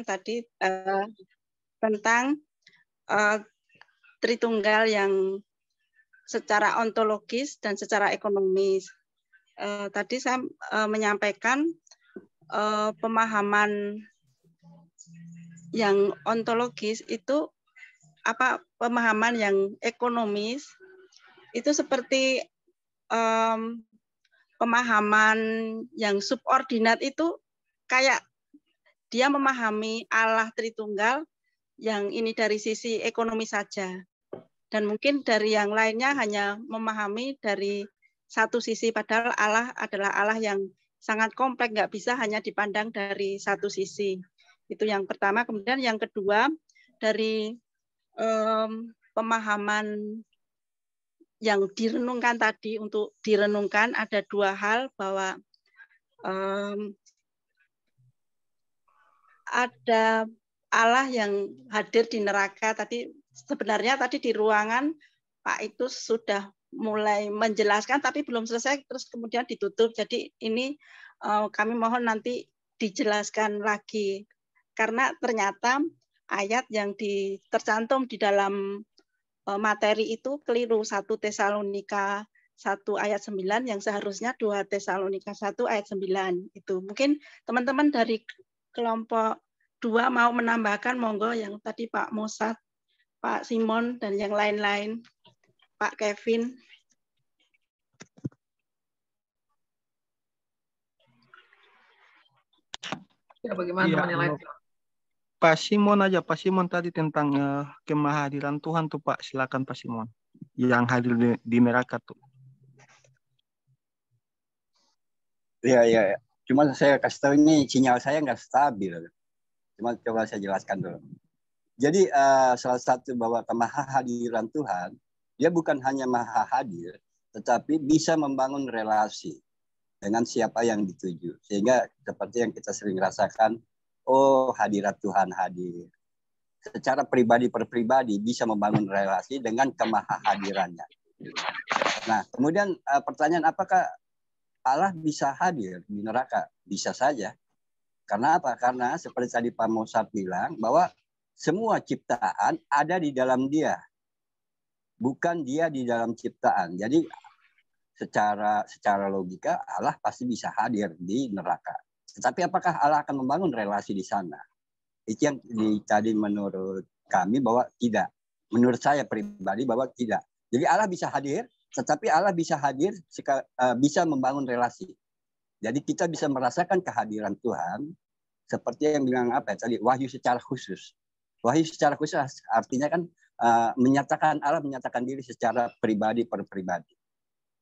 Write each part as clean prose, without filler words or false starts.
tadi tentang Tritunggal yang secara ontologis dan secara ekonomis. Tadi saya menyampaikan pemahaman yang ontologis itu pemahaman yang ekonomis itu seperti pemahaman yang subordinat itu kayak dia memahami Allah Tritunggal yang ini dari sisi ekonomi saja. Dan mungkin dari yang lainnya hanya memahami dari satu sisi, padahal Allah adalah Allah yang sangat kompleks, nggak bisa hanya dipandang dari satu sisi. Itu yang pertama. Kemudian yang kedua, dari pemahaman yang direnungkan tadi, untuk direnungkan ada dua hal, bahwa ada Allah yang hadir di neraka. Tadi sebenarnya tadi di ruangan Pak itu sudah mulai menjelaskan, tapi belum selesai, terus kemudian ditutup. Jadi ini kami mohon nanti dijelaskan lagi, karena ternyata ayat yang tercantum di dalam materi itu keliru. 1 Tesalonika 1 ayat 9 yang seharusnya 2 Tesalonika 1 ayat 9. Itu mungkin teman-teman dari kelompok 2 mau menambahkan, monggo, yang tadi Pak Mosat, Pak Simon, dan yang lain-lain, Pak Kevin. Ya, bagaimana teman yang lain? Pak Simon aja, Pak Simon tadi tentang kemahadiran Tuhan tuh Pak, silakan Pak Simon, yang hadir di neraka tuh. Iya. Cuma saya kasih tahu ini sinyal saya nggak stabil. Cuma coba saya jelaskan dulu. Jadi salah satu bahwa kemahadiran Tuhan, dia bukan hanya maha hadir, tetapi bisa membangun relasi dengan siapa yang dituju. Sehingga seperti yang kita sering rasakan, oh hadirat Tuhan hadir. Secara pribadi per pribadi bisa membangun relasi dengan kemahahadirannya. Nah, kemudian pertanyaan, apakah Allah bisa hadir di neraka? Bisa saja. Karena apa? Karena seperti tadi Pak Mosat bilang, bahwa semua ciptaan ada di dalam Dia. Bukan Dia di dalam ciptaan. Jadi secara logika Allah pasti bisa hadir di neraka. Tetapi apakah Allah akan membangun relasi di sana? Itu yang tadi menurut kami bahwa tidak. Menurut saya pribadi bahwa tidak. Jadi Allah bisa hadir, tetapi Allah bisa hadir, bisa membangun relasi. Jadi kita bisa merasakan kehadiran Tuhan seperti yang bilang tadi, wahyu secara khusus. Wahyu secara khusus artinya kan menyatakan Allah menyatakan diri secara pribadi per pribadi.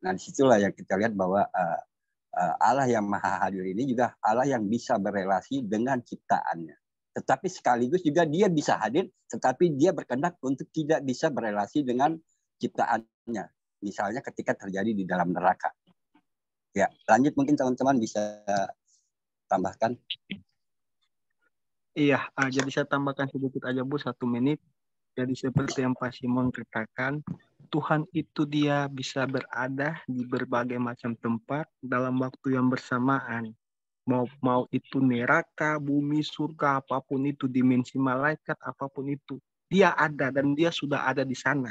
Nah disitulah yang kita lihat bahwa Allah yang maha hadir ini juga Allah yang bisa berelasi dengan ciptaannya. Tetapi sekaligus juga dia bisa hadir, tetapi dia berkehendak untuk tidak bisa berelasi dengan ciptaannya. Misalnya ketika terjadi di dalam neraka. Ya, lanjut mungkin teman-teman bisa tambahkan. Iya, jadi saya tambahkan sedikit aja Bu, 1 menit. Jadi seperti yang Pak Simon katakan, Tuhan itu dia bisa berada di berbagai macam tempat dalam waktu yang bersamaan. Mau itu neraka, bumi, surga, apapun itu, dimensi malaikat, apapun itu. Dia ada dan dia sudah ada di sana.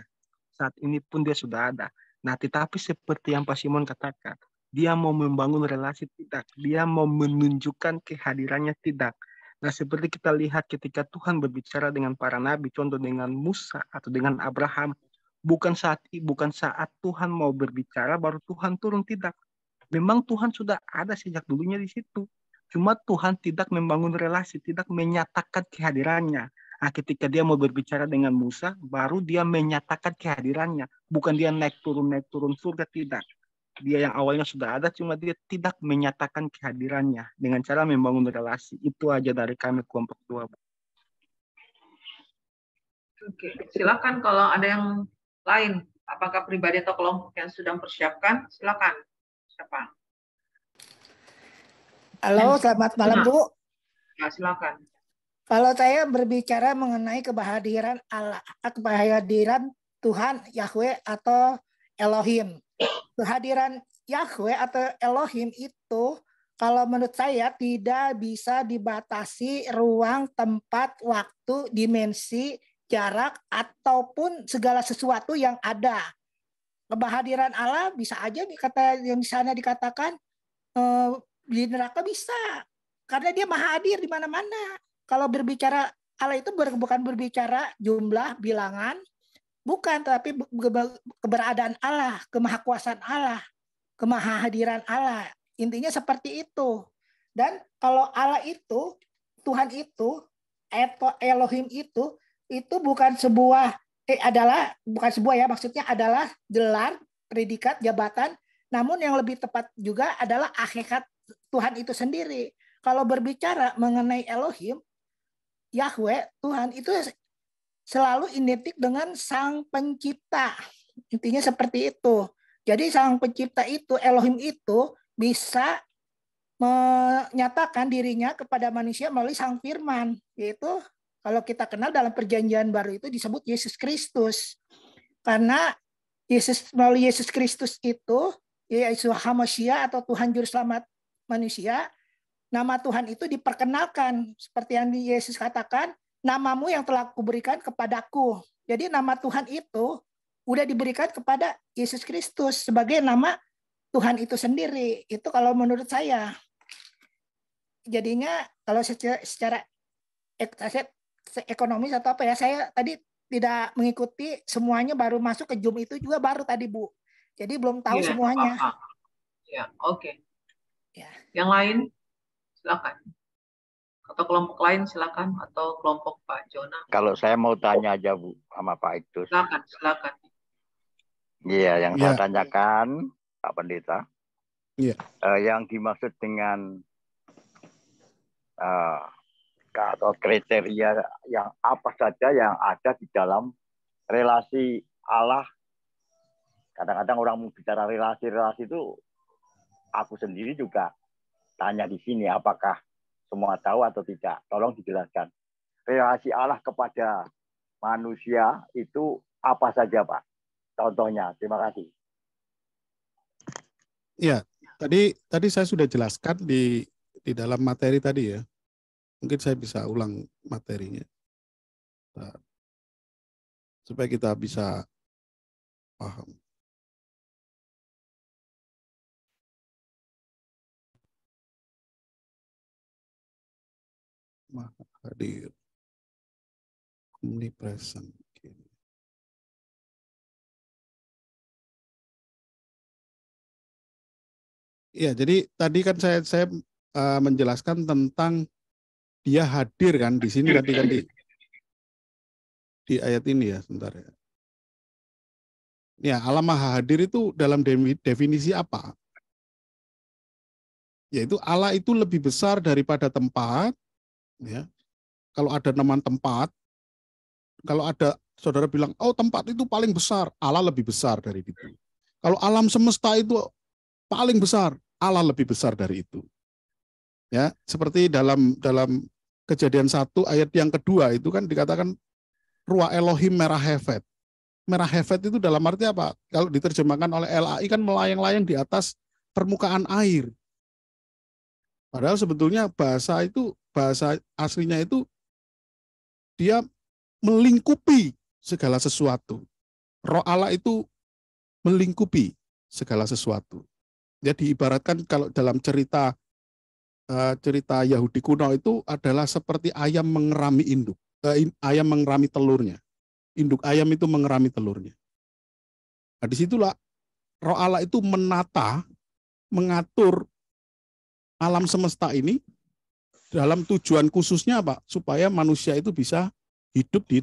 Saat ini pun dia sudah ada. Nah, tetapi seperti yang Pak Simon katakan, dia mau membangun relasi tidak. Dia mau menunjukkan kehadirannya tidak. Nah, seperti kita lihat ketika Tuhan berbicara dengan para nabi, contoh dengan Musa atau dengan Abraham, bukan saat Tuhan mau berbicara baru Tuhan turun, tidak. Memang Tuhan sudah ada sejak dulunya di situ. Cuma Tuhan tidak membangun relasi, tidak menyatakan kehadirannya. Nah, ketika dia mau berbicara dengan Musa, baru dia menyatakan kehadirannya. Bukan dia naik turun surga, tidak. Dia yang awalnya sudah ada, cuma dia tidak menyatakan kehadirannya dengan cara membangun relasi. Itu aja dari kami kelompok 2. Oke, silakan kalau ada yang lain. Apakah pribadi atau kelompok yang sudah mempersiapkan? Silakan. Siapa? Halo, selamat malam Bu. Ya, silakan. Kalau saya berbicara mengenai kehadiran Allah, kehadiran Tuhan Yahweh atau Elohim. Kehadiran Yahweh atau Elohim itu kalau menurut saya tidak bisa dibatasi ruang, tempat, waktu, dimensi, jarak, ataupun segala sesuatu yang ada. Kehadiran Allah bisa aja nih kata yang di sana dikatakan di neraka bisa, karena dia maha hadir di mana-mana. Kalau berbicara Allah itu bukan berbicara jumlah, bilangan, bukan, tapi keberadaan Allah, kemahakuasaan Allah, kemahahadiran Allah. Intinya seperti itu. Dan kalau Allah itu, Tuhan itu, Elohim itu bukan sebuah bukan sebuah ya, maksudnya adalah gelar, predikat, jabatan, namun yang lebih tepat juga adalah hakikat Tuhan itu sendiri. Kalau berbicara mengenai Elohim, Yahweh, Tuhan itu selalu identik dengan Sang Pencipta. Intinya seperti itu. Jadi Sang Pencipta itu, Elohim itu bisa menyatakan dirinya kepada manusia melalui Sang Firman, yaitu kalau kita kenal dalam Perjanjian Baru itu disebut Yesus Kristus. Karena melalui Yesus Kristus itu, Yeshua HaMashiach atau Tuhan Juru Selamat manusia, nama Tuhan itu diperkenalkan. Seperti yang Yesus katakan, namamu yang telah kuberikan kepadaku. Jadi nama Tuhan itu udah diberikan kepada Yesus Kristus sebagai nama Tuhan itu sendiri. Itu kalau menurut saya. Jadinya kalau secara ekonomis atau apa ya, saya tadi tidak mengikuti semuanya, baru masuk ke Zoom itu juga baru tadi Bu. Jadi belum tahu semuanya. Ya, oke. Ya. Yang lain silakan. Atau kelompok lain silakan, atau kelompok Pak Jona. Kalau saya mau tanya aja Bu sama Pak Iktus. Silakan. Iya, yang saya tanyakan Pak Pendeta. Iya. Yang dimaksud dengan atau kriteria yang apa saja yang ada di dalam relasi Allah. Kadang-kadang orang bicara relasi itu, aku sendiri juga tanya di sini, apakah semua tahu atau tidak? Tolong dijelaskan. Relasi Allah kepada manusia itu apa saja, Pak? Contohnya, terima kasih. Ya, tadi saya sudah jelaskan di dalam materi tadi ya. Mungkin saya bisa ulang materinya. Supaya kita bisa paham. Maha hadir, omnipresent. Ya, jadi tadi kan saya menjelaskan tentang dia hadir kan di sini tadi kan di ayat ini ya, sebentar ya. Ya, Allah Maha Hadir itu dalam definisi apa? Yaitu Allah itu lebih besar daripada tempat. Ya. Kalau ada nama tempat, kalau ada saudara bilang, oh tempat itu paling besar, Allah lebih besar dari itu. Kalau alam semesta itu paling besar, Allah lebih besar dari itu. Ya, seperti dalam Kejadian 1 ayat yang kedua itu kan dikatakan Ruah Elohim merah hefet. Merah hefet itu dalam arti apa? Kalau diterjemahkan oleh LAI kan melayang-layang di atas permukaan air. Padahal sebetulnya bahasa aslinya itu dia melingkupi segala sesuatu. Roh Allah itu melingkupi segala sesuatu. Jadi ibaratkan kalau dalam cerita Yahudi kuno itu adalah seperti ayam mengerami induk, ayam mengerami telurnya. Induk ayam itu mengerami telurnya. Nah, disitulah Roh Allah itu menata, mengatur alam semesta ini dalam tujuan khususnya apa? Supaya manusia itu bisa hidup di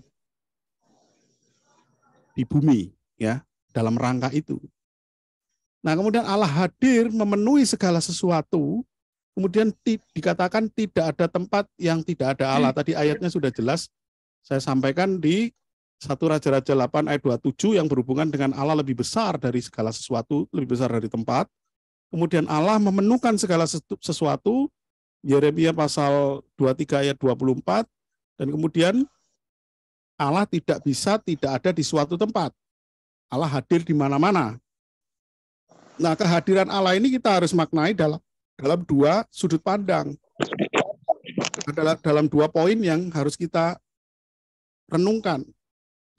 bumi, ya, dalam rangka itu. Nah, kemudian Allah hadir memenuhi segala sesuatu. Kemudian dikatakan tidak ada tempat yang tidak ada Allah. Tadi ayatnya sudah jelas. Saya sampaikan di 1 Raja-Raja 8 ayat 27 yang berhubungan dengan Allah lebih besar dari segala sesuatu, lebih besar dari tempat. Kemudian Allah memenuhkan segala sesuatu, Yeremia pasal 23 ayat 24, dan kemudian Allah tidak ada di suatu tempat. Allah hadir di mana-mana. Nah, kehadiran Allah ini kita harus maknai dalam dua sudut pandang. Adalah dalam dua poin yang harus kita renungkan.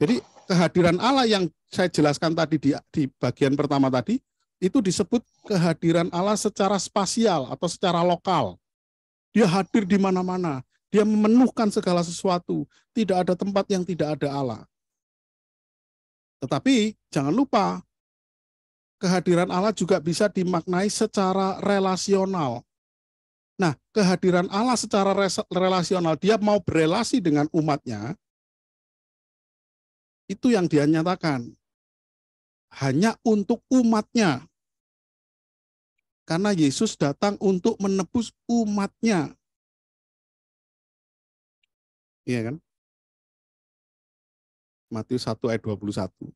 Jadi kehadiran Allah yang saya jelaskan tadi di bagian pertama tadi, itu disebut kehadiran Allah secara spasial atau secara lokal. Dia hadir di mana-mana. Dia memenuhkan segala sesuatu. Tidak ada tempat yang tidak ada Allah. Tetapi jangan lupa, kehadiran Allah juga bisa dimaknai secara relasional. Nah, kehadiran Allah secara relasional, dia mau berelasi dengan umatnya, itu yang dia nyatakan. Hanya untuk umatnya. Karena Yesus datang untuk menebus umatnya. Iya kan? Matius 1 ayat 21.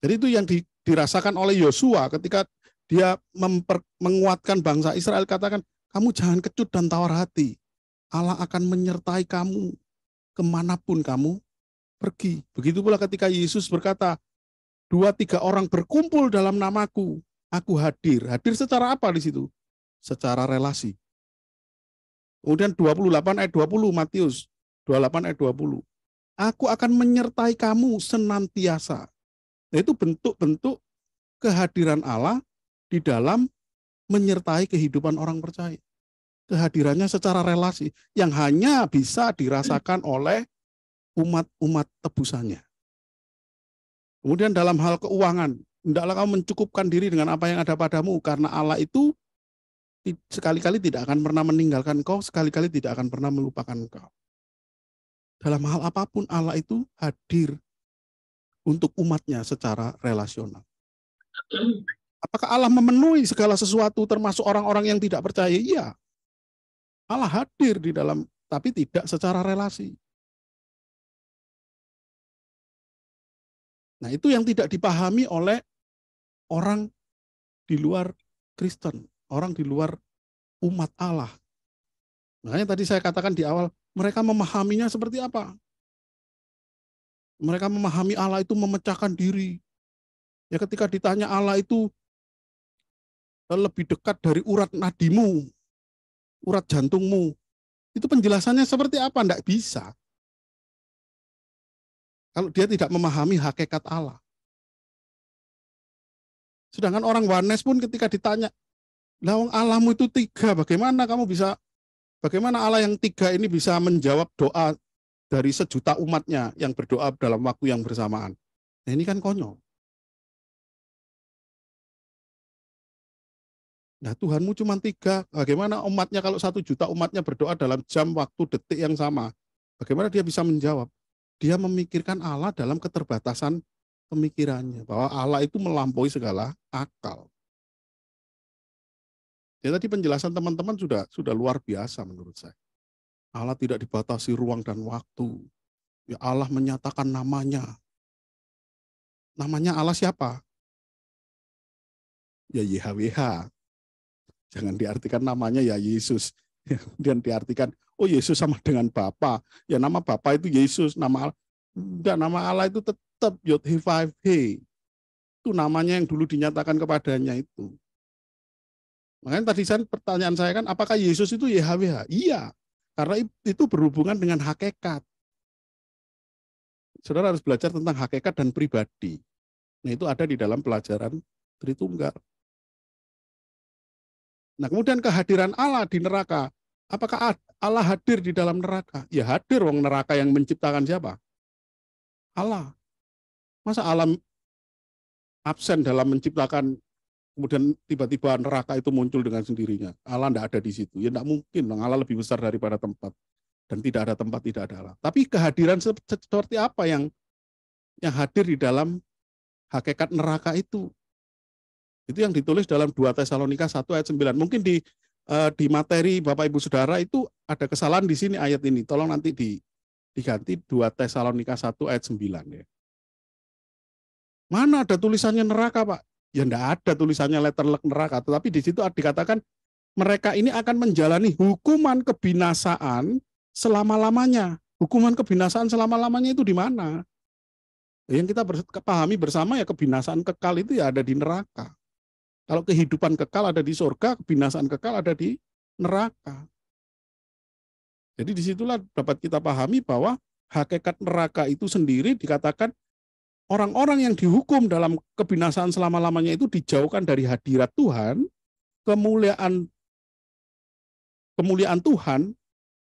Jadi itu yang dirasakan oleh Yosua ketika dia menguatkan bangsa Israel, katakan, kamu jangan kecut dan tawar hati. Allah akan menyertai kamu kemanapun kamu pergi. Begitu pula ketika Yesus berkata, 2-3 orang berkumpul dalam namaku, aku hadir. Hadir secara apa di situ? Secara relasi. Kemudian 28 ayat 20, Matius 28 ayat 20. Aku akan menyertai kamu senantiasa. Nah, itu bentuk-bentuk kehadiran Allah di dalam menyertai kehidupan orang percaya. Kehadirannya secara relasi yang hanya bisa dirasakan oleh umat-umat tebusannya. Kemudian dalam hal keuangan, hendaklah kamu mencukupkan diri dengan apa yang ada padamu, karena Allah itu sekali-kali tidak akan pernah meninggalkan engkau, sekali-kali tidak akan pernah melupakan engkau. Dalam hal apapun Allah itu hadir untuk umatnya secara relasional. Apakah Allah memenuhi segala sesuatu termasuk orang-orang yang tidak percaya? Iya. Allah hadir di dalam, tapi tidak secara relasi. Nah, itu yang tidak dipahami oleh orang di luar Kristen, orang di luar umat Allah. Makanya tadi saya katakan di awal, mereka memahaminya seperti apa? Mereka memahami Allah itu memecahkan diri. Ya, ketika ditanya Allah itu lebih dekat dari urat nadimu, urat jantungmu, itu penjelasannya seperti apa? Tidak bisa. Kalau dia tidak memahami hakikat Allah. Sedangkan orang Wanes pun ketika ditanya, "Lah Allahmu itu 3, bagaimana kamu bisa, bagaimana Allah yang 3 ini bisa menjawab doa dari 1 juta umatnya yang berdoa dalam waktu yang bersamaan?" Nah, ini kan konyol. Nah, Tuhanmu cuma 3, bagaimana umatnya kalau 1 juta umatnya berdoa dalam jam, waktu, detik yang sama? Bagaimana dia bisa menjawab? Dia memikirkan Allah dalam keterbatasan pemikirannya, bahwa Allah itu melampaui segala akal. Ya, tadi penjelasan teman-teman sudah luar biasa menurut saya. Allah tidak dibatasi ruang dan waktu. Ya, Allah menyatakan namanya. Namanya Allah siapa? Ya YHWH. Jangan diartikan namanya ya Yesus. Kemudian diartikan, oh Yesus sama dengan Bapa. Ya nama Bapa itu Yesus. Nama Allah itu tetap Yod-Heh-Vav-Heh. Itu namanya yang dulu dinyatakan kepadanya itu. Makanya tadi pertanyaan saya kan, apakah Yesus itu YHWH? Iya, karena itu berhubungan dengan hakikat. Saudara harus belajar tentang hakikat dan pribadi. Nah, itu ada di dalam pelajaran Tritunggal. Nah, kemudian kehadiran Allah di neraka. Apakah Allah hadir di dalam neraka? Ya hadir, wong neraka yang menciptakan siapa? Allah. Masa Allah absen dalam menciptakan, kemudian tiba-tiba neraka itu muncul dengan sendirinya? Allah tidak ada di situ. Ya tidak mungkin, Allah lebih besar daripada tempat. Dan tidak ada tempat, tidak ada Allah. Tapi kehadiran seperti apa yang hadir di dalam hakikat neraka itu? Itu yang ditulis dalam 2 Tesalonika 1 ayat 9. Mungkin di materi Bapak Ibu Saudara itu ada kesalahan di sini ayat ini. Tolong nanti diganti 2 Tesalonika 1 ayat 9 ya. Mana ada tulisannya neraka, Pak? Ya enggak ada tulisannya letterlek neraka, tetapi di situ dikatakan mereka ini akan menjalani hukuman kebinasaan selama-lamanya. Hukuman kebinasaan selama-lamanya itu di mana? Yang kita pahami bersama ya, kebinasaan kekal itu ya ada di neraka. Kalau kehidupan kekal ada di surga, kebinasaan kekal ada di neraka. Jadi disitulah dapat kita pahami bahwa hakikat neraka itu sendiri dikatakan orang-orang yang dihukum dalam kebinasaan selama-lamanya itu dijauhkan dari hadirat Tuhan, kemuliaan Tuhan,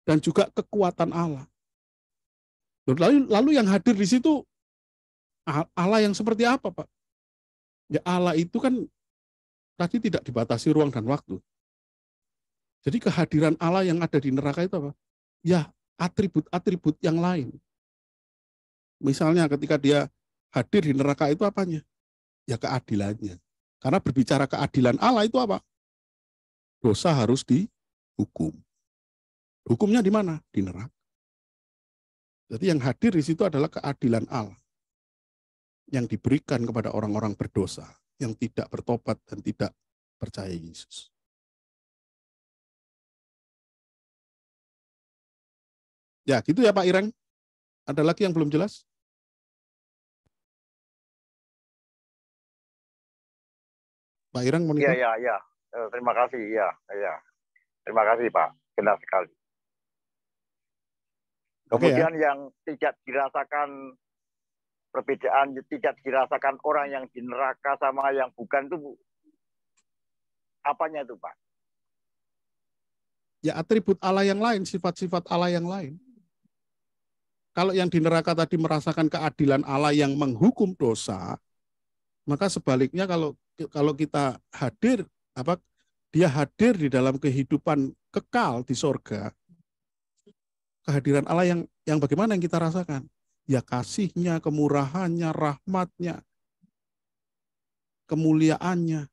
dan juga kekuatan Allah. Lalu yang hadir di situ Allah yang seperti apa, Pak? Ya Allah itu kan tadi tidak dibatasi ruang dan waktu. Jadi kehadiran Allah yang ada di neraka itu apa? Ya atribut-atribut yang lain. Misalnya ketika dia hadir di neraka itu apanya? Ya keadilannya. Karena berbicara keadilan Allah itu apa? Dosa harus dihukum. Hukumnya di mana? Di neraka. Jadi yang hadir di situ adalah keadilan Allah yang diberikan kepada orang-orang berdosa yang tidak bertobat dan tidak percaya Yesus. Ya, gitu ya Pak Ireng. Ada lagi yang belum jelas? Pak Ireng, mau nikah? Iya. Terima kasih. Iya. Terima kasih Pak. Jelas sekali. Kemudian yang tidak dirasakan perbedaan, tidak dirasakan orang yang di neraka sama yang bukan itu apanya itu Pak? Ya atribut Allah yang lain, sifat-sifat Allah yang lain. Kalau yang di neraka tadi merasakan keadilan Allah yang menghukum dosa, maka sebaliknya kalau kita hadir, dia hadir di dalam kehidupan kekal di sorga, kehadiran Allah yang bagaimana yang kita rasakan? Ya kasih-Nya, kemurahannya, rahmat-Nya, kemuliaannya.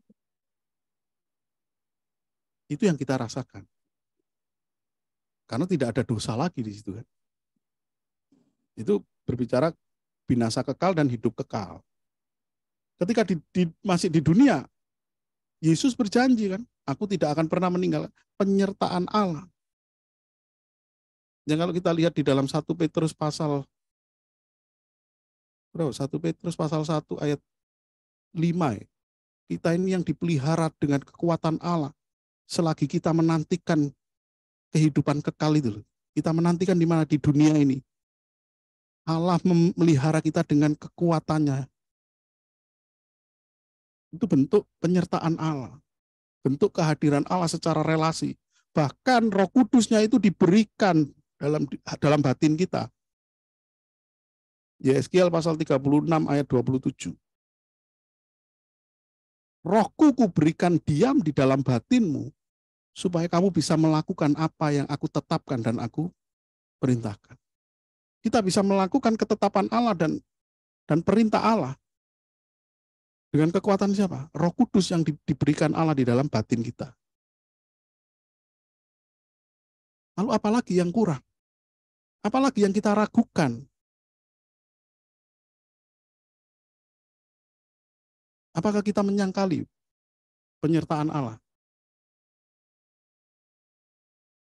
Itu yang kita rasakan. Karena tidak ada dosa lagi di situ kan. Itu berbicara binasa kekal dan hidup kekal. Ketika masih di dunia, Yesus berjanji kan, aku tidak akan pernah meninggal. Penyertaan Allah. Yang kalau kita lihat di dalam 1 Petrus pasal 1 ayat 5 ya. Kita ini yang dipelihara dengan kekuatan Allah. Selagi kita menantikan kehidupan kekal itu. Kita menantikan di mana di dunia ini. Allah memelihara kita dengan kekuatannya. Itu bentuk penyertaan Allah. Bentuk kehadiran Allah secara relasi. Bahkan Roh Kudus-Nya itu diberikan dalam batin kita. Yeskiel pasal 36 ayat 27. Rohku kuberikan diam di dalam batinmu, supaya kamu bisa melakukan apa yang aku tetapkan dan aku perintahkan. Kita bisa melakukan ketetapan Allah dan perintah Allah. Dengan kekuatan siapa? Roh Kudus yang diberikan Allah di dalam batin kita. Lalu apalagi yang kurang? Apalagi yang kita ragukan? Apakah kita menyangkali penyertaan Allah?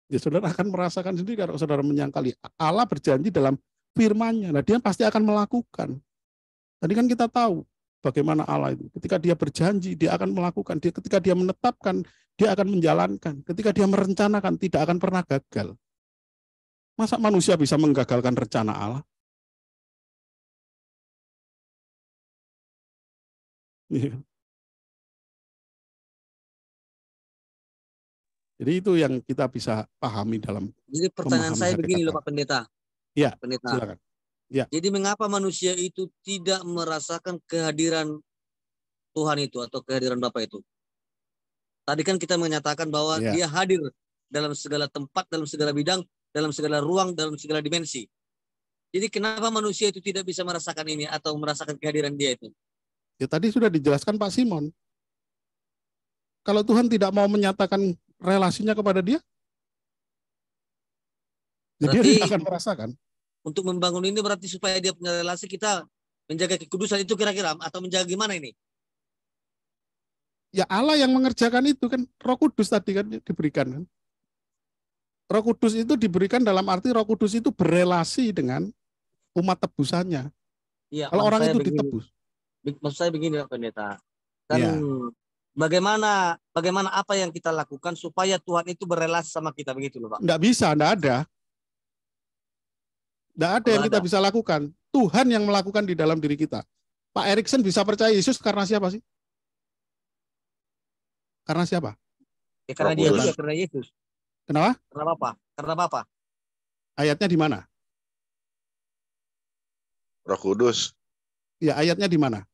Ya saudara akan merasakan sendiri kalau saudara menyangkali. Allah berjanji dalam firman-Nya. Nah, dia pasti akan melakukan. Tadi kan kita tahu bagaimana Allah itu. Ketika dia berjanji, dia akan melakukan. Ketika dia menetapkan, dia akan menjalankan. Ketika dia merencanakan, tidak akan pernah gagal. Masa manusia bisa menggagalkan rencana Allah? Jadi itu yang kita bisa pahami dalam. Jadi pertanyaan saya begini loh Pak Pendeta. Ya, Pendeta. silakan. Ya. Jadi mengapa manusia itu tidak merasakan kehadiran Tuhan itu atau kehadiran Bapa itu? Tadi kan kita menyatakan bahwa dia hadir dalam segala tempat, dalam segala bidang, dalam segala ruang, dalam segala dimensi. Jadi kenapa manusia itu tidak bisa merasakan ini atau merasakan kehadiran dia itu? Ya tadi sudah dijelaskan Pak Simon. Kalau Tuhan tidak mau menyatakan relasinya kepada dia, jadi dia tidak akan merasakan. Untuk membangun ini berarti supaya dia punya relasi, kita menjaga kekudusan itu kira-kira, atau menjaga gimana ini? Ya Allah yang mengerjakan itu kan, Roh Kudus tadi kan diberikan kan. Roh Kudus itu diberikan dalam arti Roh Kudus itu berelasi dengan umat tebusannya. Ya, kalau orang itu ditebus. Maksud saya begini Pak Pendeta. Kan bagaimana apa yang kita lakukan supaya Tuhan itu berelasi sama kita, begitu loh Pak? Nggak bisa, nggak ada. Nggak ada yang kita bisa lakukan. Tuhan yang melakukan di dalam diri kita. Pak Erikson bisa percaya Yesus karena siapa sih? Karena siapa? Ya, karena dia juga, karena Yesus. Kenapa? Karena Bapa. Karena Bapa. Ayatnya di mana? Roh Kudus. Ya, ayatnya di mana?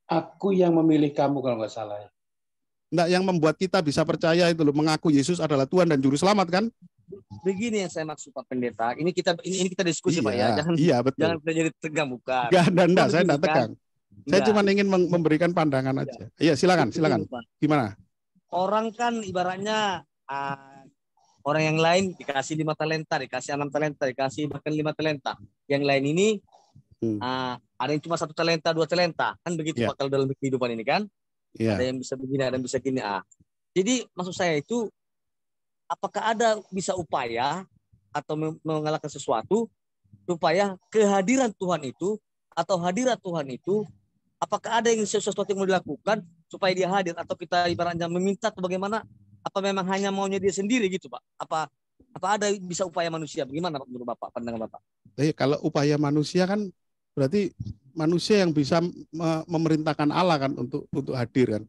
Aku yang memilih kamu kalau nggak salah. Enggak, yang membuat kita bisa percaya itu loh, mengaku Yesus adalah Tuhan dan Juru Selamat kan? Begini yang saya maksud Pak Pendeta. Ini kita diskusi Pak ya. Betul. Jangan kita jadi tegang, bukan. Enggak, saya enggak tegang. Saya cuma ingin memberikan pandangan aja. Iya, silakan. Gimana? Orang kan ibaratnya orang yang lain dikasih 5 talenta, dikasih 6 talenta, dikasih bahkan 5 talenta. Yang lain ini ada yang cuma 1 talenta, 2 talenta. Kan begitu Pak kalau dalam kehidupan ini kan. Ada yang bisa begini, ada yang bisa gini. Jadi maksud saya itu, apakah ada bisa upaya atau mengalahkan sesuatu supaya kehadiran Tuhan itu atau hadirat Tuhan itu, apakah ada yang sesuatu yang mau dilakukan supaya dia hadir, atau kita ibaratnya meminta atau bagaimana? Apa memang hanya maunya dia sendiri gitu Pak? Apa ada bisa upaya manusia? Bagaimana Pak, menurut Bapak, pandangan Bapak? Kalau upaya manusia kan berarti manusia yang bisa memerintahkan Allah kan untuk hadir kan?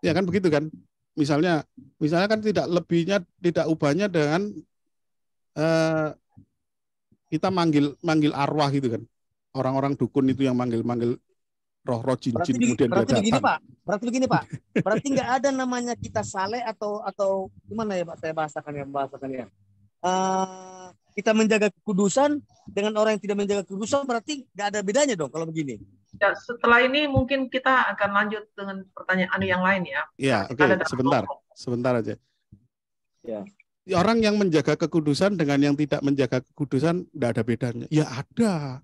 Ya kan begitu kan? Misalnya kan tidak lebihnya, tidak ubahnya dengan kita manggil arwah gitu kan. Orang-orang dukun itu yang manggil roh-roh jin-jin kemudian dia datang. Berarti begini Pak. Berarti nggak ada namanya kita saleh atau gimana ya Pak, saya bahasakannya. Kita menjaga kekudusan dengan orang yang tidak menjaga kekudusan, berarti nggak ada bedanya dong kalau begini. Ya, setelah ini mungkin kita akan lanjut dengan pertanyaan yang lain ya. Iya, oke. Sebentar aja. Ya. Orang yang menjaga kekudusan dengan yang tidak menjaga kekudusan nggak ada bedanya. Ya ada.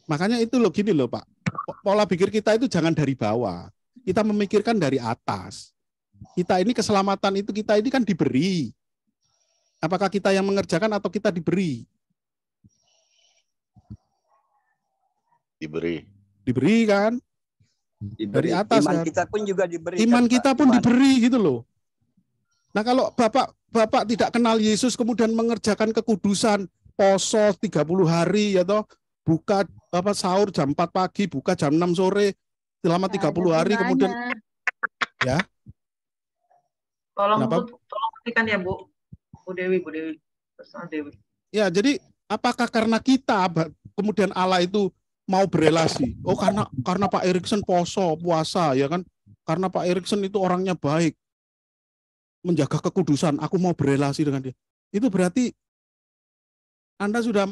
Makanya itu loh, gini loh Pak. Pola pikir kita itu jangan dari bawah. Kita memikirkan dari atas. Kita ini keselamatan itu kita ini kan diberi. Apakah kita yang mengerjakan atau kita diberi? Diberi kan? Dari atas. Iman kan? kita pun juga diberi. Iman kita pun diberi gitu loh. Nah kalau Bapak tidak kenal Yesus kemudian mengerjakan kekudusan, poso 30 hari atau buka sahur jam 4 pagi, buka jam 6 sore selama 30 hari kemudian ya. Tolong perhatikan ya Bu Dewi. Ya, jadi apakah karena kita kemudian Allah itu mau berelasi? Oh, karena Pak Erikson puasa ya kan? Karena Pak Erikson itu orangnya baik, menjaga kekudusan, aku mau berelasi dengan dia. Itu berarti Anda sudah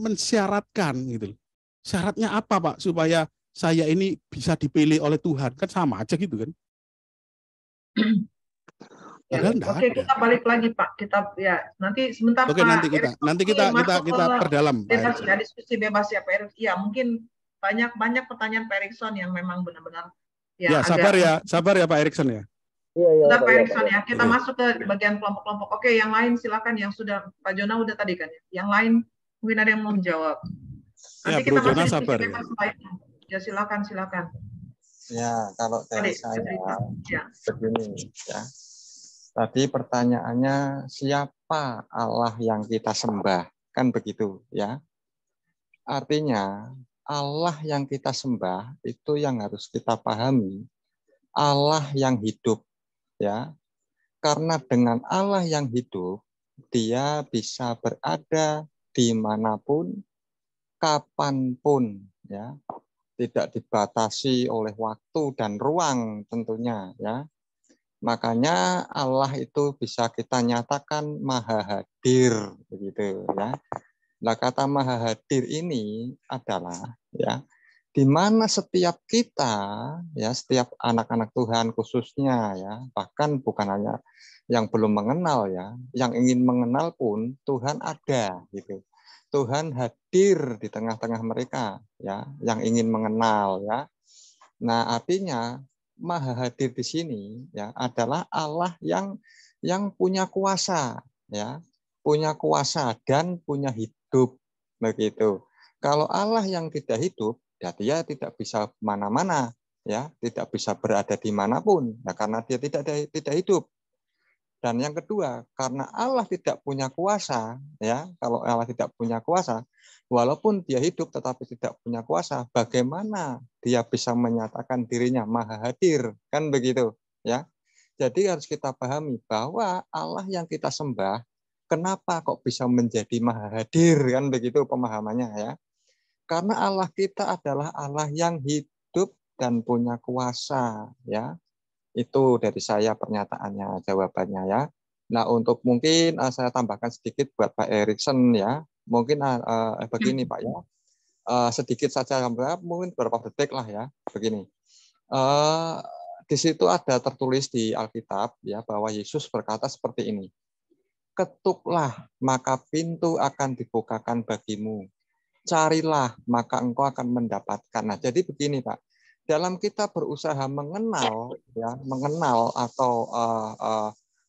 mensyaratkan gitu. Syaratnya apa Pak supaya saya ini bisa dipilih oleh Tuhan? Kan sama aja gitu kan? Oke, kita balik lagi Pak. Kita ya nanti sebentar. Oke, Pak. nanti kita perdalam. Bebas ya, diskusi bebas ya Pak Erikson. Ya mungkin banyak pertanyaan Pak Erikson yang memang benar-benar ya sabar ya Pak Erikson ya. Iya, Pak Erikson ya. Kita masuk ke bagian kelompok-kelompok. Oke, yang lain silakan, yang sudah Pak Jona udah tadi kan ya. Yang lain mungkin ada yang mau menjawab. Nanti kita masuk sabar ya. Silakan. Ya, kalau dari saya begini ya. Tadi pertanyaannya siapa Allah yang kita sembah? Kan begitu ya. Artinya Allah yang kita sembah itu yang harus kita pahami. Allah yang hidup ya. Karena dengan Allah yang hidup, dia bisa berada dimanapun, kapanpun ya. Tidak dibatasi oleh waktu dan ruang tentunya ya. Makanya Allah itu bisa kita nyatakan maha hadir begitu ya. Nah, kata maha hadir ini adalah ya di mana setiap kita ya, setiap anak-anak Tuhan khususnya ya, bahkan bukan hanya yang belum mengenal ya, yang ingin mengenal pun Tuhan ada gitu. Tuhan hadir di tengah-tengah mereka ya, yang ingin mengenal ya. Nah, artinya maha hadir di sini ya adalah Allah yang punya kuasa ya, punya kuasa dan punya hidup begitu. Kalau Allah yang tidak hidup Dan dia tidak bisa kemana-mana, ya, tidak bisa berada di manapun, ya, karena dia tidak hidup. Dan yang kedua, karena Allah tidak punya kuasa, ya, kalau Allah tidak punya kuasa, walaupun dia hidup tetapi tidak punya kuasa, bagaimana dia bisa menyatakan dirinya maha hadir, kan begitu, ya. Jadi harus kita pahami bahwa Allah yang kita sembah, kenapa kok bisa menjadi maha hadir, kan begitu pemahamannya, ya. Karena Allah kita adalah Allah yang hidup dan punya kuasa, ya. Itu dari saya pernyataannya, jawabannya, ya. Nah, untuk mungkin saya tambahkan sedikit buat Pak Erikson, ya. Mungkin begini Pak, ya. Sedikit saja, mungkin beberapa detik lah, ya. Begini. Di situ ada tertulis di Alkitab, ya, bahwa Yesus berkata seperti ini. Ketuklah, maka pintu akan dibukakan bagimu. Carilah, maka engkau akan mendapatkan. Nah, jadi begini Pak. Dalam kita berusaha mengenal, ya, mengenal atau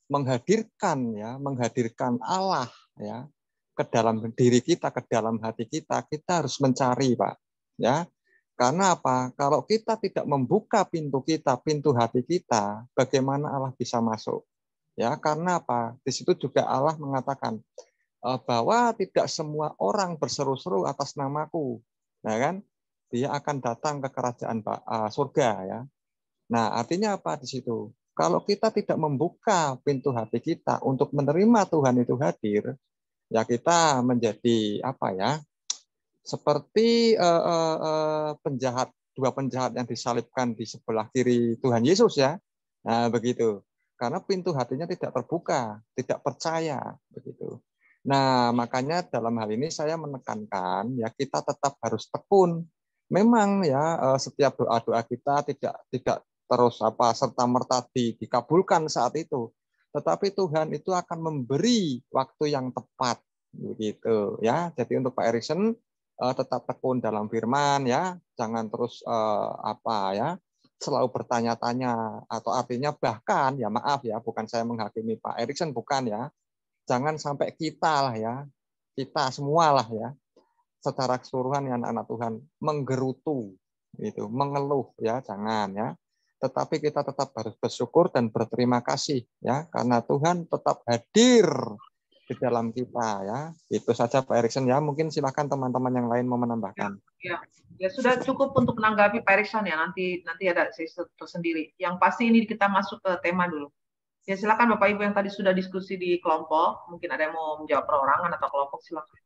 menghadirkan Allah, ya, ke dalam diri kita, ke dalam hati kita harus mencari, Pak, ya. Karena apa? Kalau kita tidak membuka pintu kita, pintu hati kita, bagaimana Allah bisa masuk? Ya, karena apa? Di situ juga Allah mengatakan bahwa tidak semua orang berseru-seru atas namaku, ya kan? Dia akan datang ke kerajaan surga, ya. Nah, artinya apa di situ? Kalau kita tidak membuka pintu hati kita untuk menerima Tuhan itu hadir, ya kita menjadi apa ya? Seperti dua penjahat yang disalibkan di sebelah kiri Tuhan Yesus, ya. Nah, begitu. Karena pintu hatinya tidak terbuka, tidak percaya, begitu. Nah, makanya dalam hal ini saya menekankan ya kita tetap harus tekun. Memang ya setiap doa-doa kita tidak terus serta-merta dikabulkan saat itu. Tetapi Tuhan itu akan memberi waktu yang tepat, begitu, ya. Jadi untuk Pak Erikson tetap tekun dalam firman, ya. Jangan terus selalu bertanya-tanya, atau artinya bahkan ya maaf ya, bukan saya menghakimi Pak Erikson, bukan, ya. Jangan sampai kita lah, ya, kita semua lah, ya, secara keseluruhan ya anak-anak Tuhan menggerutu, itu mengeluh, ya, jangan, ya. Tetapi kita tetap harus bersyukur dan berterima kasih, ya, karena Tuhan tetap hadir di dalam kita, ya. Itu saja Pak Erikson, ya. Mungkin silakan teman-teman yang lain mau menambahkan. Ya sudah cukup untuk menanggapi Pak Erikson, ya. Nanti ada sesi tersendiri. Yang pasti ini kita masuk ke tema dulu. Ya silakan Bapak Ibu yang tadi sudah diskusi di kelompok, mungkin ada yang mau menjawab perorangan atau kelompok, silakan.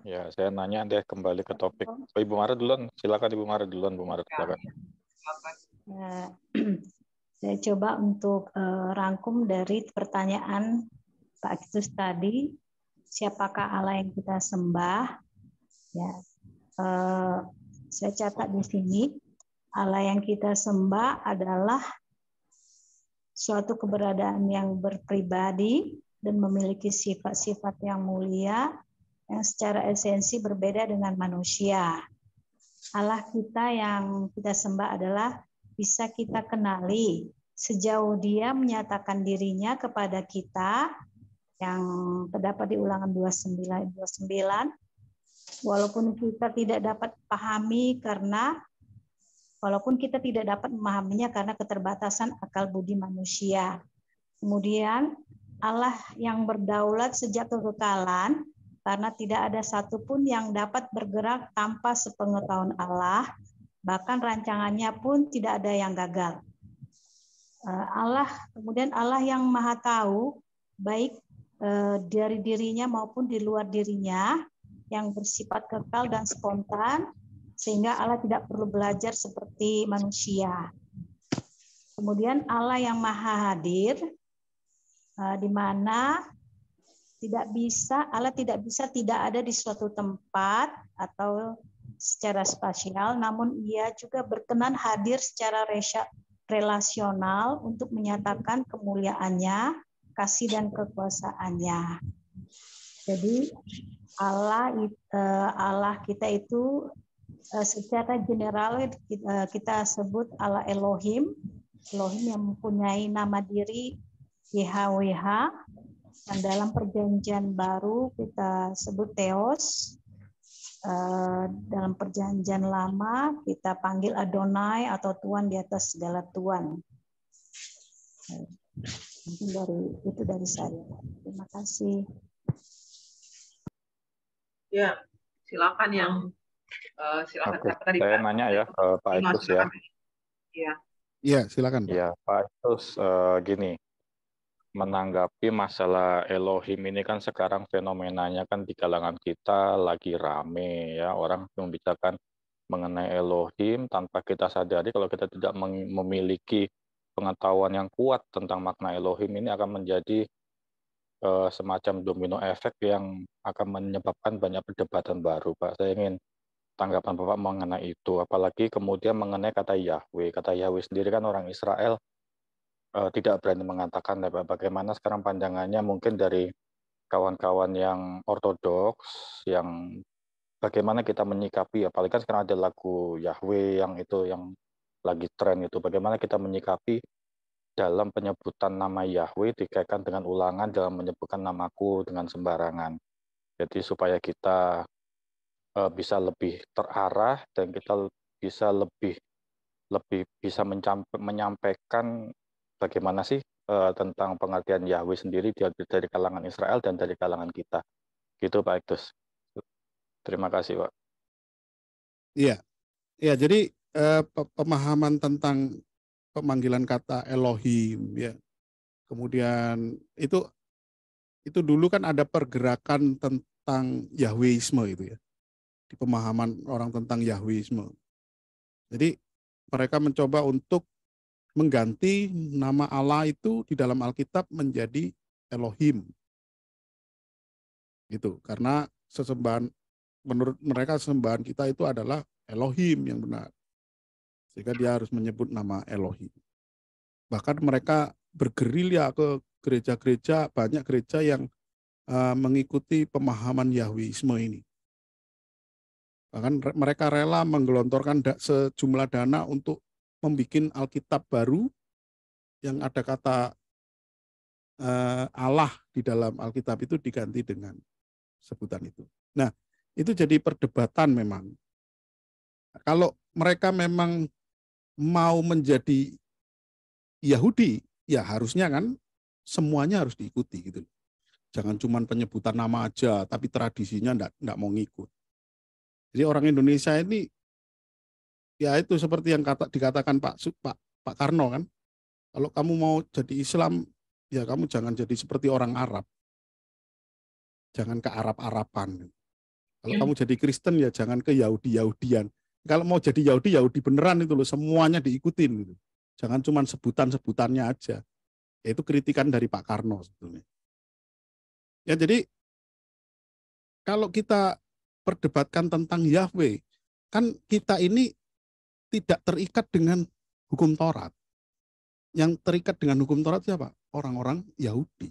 Ya, saya nanya deh kembali ke topik. Ibu Mara duluan, silakan Ibu Mara duluan, Bu Mara, silakan. Saya coba untuk rangkum dari pertanyaan Pak Agustus tadi, siapakah Allah yang kita sembah? Ya, saya catat di sini, Allah yang kita sembah adalah suatu keberadaan yang berpribadi dan memiliki sifat-sifat yang mulia yang secara esensi berbeda dengan manusia. Allah kita yang kita sembah adalah bisa kita kenali sejauh Dia menyatakan dirinya kepada kita yang terdapat di Ulangan 29. Walaupun kita tidak dapat pahami walaupun kita tidak dapat memahaminya karena keterbatasan akal budi manusia. Kemudian Allah yang berdaulat sejak kekekalan, karena tidak ada satupun yang dapat bergerak tanpa sepengetahuan Allah, bahkan rancangannya pun tidak ada yang gagal. Kemudian Allah yang maha tahu, baik dari dirinya maupun di luar dirinya, yang bersifat kekal dan spontan, sehingga Allah tidak perlu belajar seperti manusia. Kemudian Allah yang maha hadir, di mana Allah tidak bisa tidak ada di suatu tempat atau secara spasial, namun Ia juga berkenan hadir secara relasional untuk menyatakan kemuliaannya, kasih dan kekuasaannya. Jadi Allah kita itu secara general kita sebut Allah Elohim yang mempunyai nama diri YHWH. Dan dalam perjanjian baru kita sebut Theos. dalam perjanjian lama kita panggil Adonai atau Tuhan di atas segala Tuhan. Mungkin dari saya. Terima kasih. Ya, silakan yang silakan. Oke, Tadi saya nanya ya ke Pak Itus ya. Iya. Iya, silakan. Ya, Pak Itus, gini, menanggapi masalah Elohim ini kan sekarang fenomenanya kan di kalangan kita lagi rame ya, orang membicarakan mengenai Elohim tanpa kita sadari kalau kita tidak memiliki pengetahuan yang kuat tentang makna Elohim ini akan menjadi semacam domino efek yang akan menyebabkan banyak perdebatan baru, Pak. Saya ingin tanggapan Bapak mengenai itu, apalagi kemudian mengenai kata Yahweh. Kata Yahweh sendiri kan orang Israel tidak berani mengatakan bagaimana sekarang pandangannya mungkin dari kawan-kawan yang ortodoks, yang bagaimana kita menyikapi, apalagi kan sekarang ada lagu Yahweh yang itu yang lagi tren itu, bagaimana kita menyikapi dalam penyebutan nama Yahweh dikaitkan dengan ulangan dalam menyebutkan namaku dengan sembarangan. Jadi supaya kita bisa lebih terarah dan kita bisa lebih bisa menyampaikan bagaimana sih tentang pengertian Yahweh sendiri dari kalangan Israel dan dari kalangan kita. Gitu Pak Itus. Terima kasih Pak. Iya, ya jadi pemahaman tentang pemanggilan kata Elohim ya. Kemudian itu dulu kan ada pergerakan tentang Yahweisme itu ya. Di pemahaman orang tentang Yahweisme. Jadi mereka mencoba untuk mengganti nama Allah itu di dalam Alkitab menjadi Elohim. Gitu. Karena sesembahan menurut mereka sesembahan kita itu adalah Elohim yang benar. Sehingga dia harus menyebut nama Elohim. Bahkan mereka bergerilya ke gereja-gereja, banyak gereja yang mengikuti pemahaman Yahweisme ini. Bahkan mereka rela menggelontorkan sejumlah dana untuk membuat Alkitab baru yang ada kata Allah di dalam Alkitab itu diganti dengan sebutan itu. Nah, itu jadi perdebatan memang. Kalau mereka memang mau menjadi Yahudi, ya harusnya kan semuanya harus diikuti gitu. Jangan cuma penyebutan nama aja, tapi tradisinya enggak mau ngikut. Jadi orang Indonesia ini ya itu seperti yang dikatakan Pak Karno kan. Kalau kamu mau jadi Islam, ya kamu jangan jadi seperti orang Arab. Jangan ke Arab-Araban. Kalau kamu jadi Kristen ya jangan ke Yahudi-Yahudian. Kalau mau jadi Yahudi, Yahudi beneran itu loh, semuanya diikutin gitu. Jangan cuma sebutan-sebutannya aja. Itu kritikan dari Pak Karno sebetulnya. Ya jadi kalau kita perdebatkan tentang Yahweh, kan kita ini tidak terikat dengan hukum Taurat. Yang terikat dengan hukum Taurat siapa? Orang-orang Yahudi.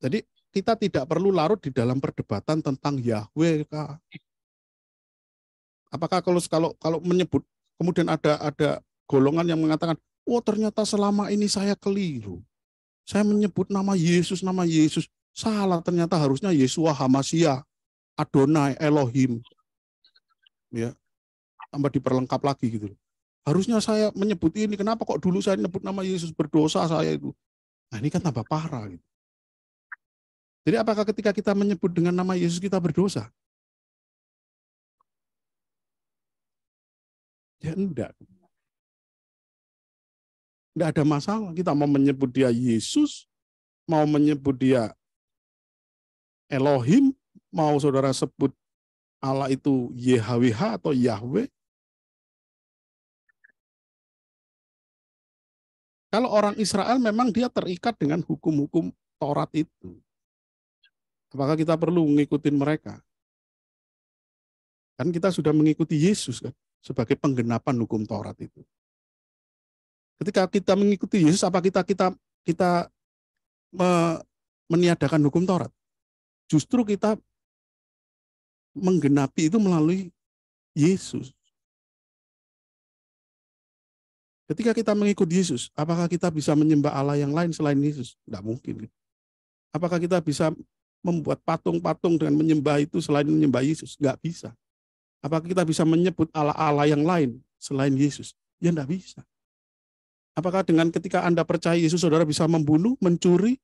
Jadi kita tidak perlu larut di dalam perdebatan tentang Yahweh. Apakah kalau menyebut kemudian ada golongan yang mengatakan, oh ternyata selama ini saya keliru. Saya menyebut nama Yesus salah, ternyata harusnya Yeshua HaMashiach, Adonai, Elohim. Ya. Tambah diperlengkap lagi gitu. Harusnya saya menyebut ini, kenapa kok dulu saya menyebut nama Yesus, berdosa saya itu. Nah ini kan tambah parah gitu. Jadi apakah ketika kita menyebut dengan nama Yesus kita berdosa? Ya enggak. Enggak ada masalah. Kita mau menyebut dia Yesus, mau menyebut dia Elohim, mau saudara sebut Allah itu YHWH atau Yahweh. Kalau orang Israel memang dia terikat dengan hukum-hukum Taurat itu. Apakah kita perlu mengikuti mereka? Kan kita sudah mengikuti Yesus kan sebagai penggenapan hukum Taurat itu. Ketika kita mengikuti Yesus, apa kita meniadakan hukum Taurat? Justru kita menggenapi itu melalui Yesus. Ketika kita mengikuti Yesus, apakah kita bisa menyembah Allah yang lain selain Yesus? Tidak mungkin. Apakah kita bisa membuat patung-patung dengan menyembah itu selain menyembah Yesus? Nggak bisa. Apakah kita bisa menyebut Allah-Allah yang lain selain Yesus? Ya nggak bisa. Apakah dengan ketika Anda percaya Yesus, saudara bisa membunuh, mencuri,